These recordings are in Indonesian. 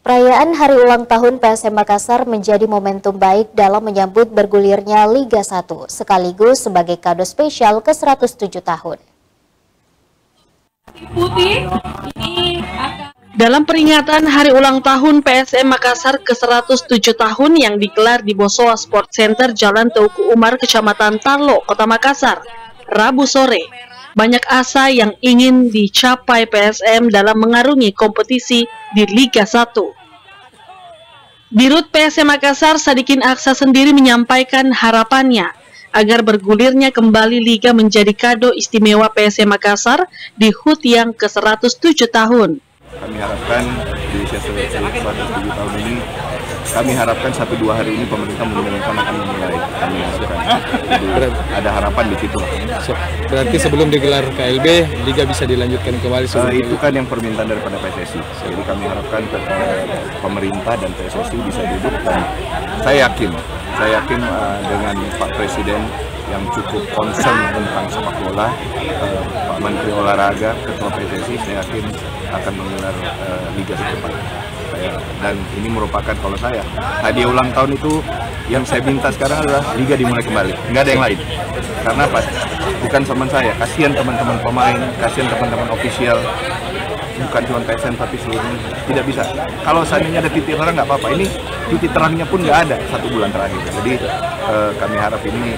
Perayaan Hari Ulang Tahun PSM Makassar menjadi momentum baik dalam menyambut bergulirnya Liga 1, sekaligus sebagai kado spesial ke-107 tahun. Dalam peringatan Hari Ulang Tahun PSM Makassar ke-107 tahun yang digelar di Bosowa Sport Center Jalan Teuku Umar, Kecamatan Tarlo, Kota Makassar, Rabu sore, banyak asa yang ingin dicapai PSM dalam mengarungi kompetisi di Liga 1. Dirut PSM Makassar Sadikin Aksa sendiri menyampaikan harapannya agar bergulirnya kembali Liga menjadi kado istimewa PSM Makassar di HUT yang ke-107 tahun. Kami harapkan di usia 107 tahun ini, kami harapkan 1-2 hari ini pemerintah akan memulai. Kami harapkan. Jadi ada harapan di situ. Berarti sebelum digelar KLB, Liga bisa dilanjutkan kembali? Itu kan yang permintaan daripada PSSI. Jadi kami harapkan pemerintah dan PSSI bisa duduk, dan saya yakin dengan Pak Presiden yang cukup concern tentang sepak bola, Pak Menteri Olahraga, Ketua PSSI, saya yakin akan menggelar Liga secepatnya. Dan ini merupakan, kalau saya, hadiah ulang tahun itu yang saya minta sekarang adalah Liga dimulai kembali, nggak ada yang lain. Karena apa? Bukan sama saya, kasihan teman-teman pemain, kasihan teman-teman ofisial, bukan cuma PSM tapi seluruhnya tidak bisa. Kalau seandainya ada titik terang nggak apa-apa, ini titik terangnya pun nggak ada 1 bulan terakhir. Jadi kami harap ini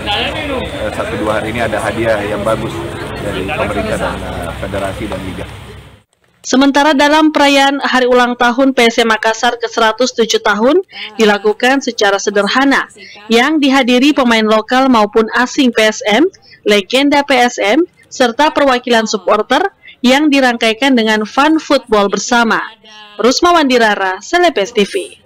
1-2 hari ini ada hadiah yang bagus dari pemerintah dan federasi dan Liga. Sementara dalam perayaan Hari Ulang Tahun PSM Makassar ke-107 tahun dilakukan secara sederhana, yang dihadiri pemain lokal maupun asing PSM, legenda PSM, serta perwakilan supporter yang dirangkaikan dengan fun football bersama. Rusma Wandirara, Selepes TV.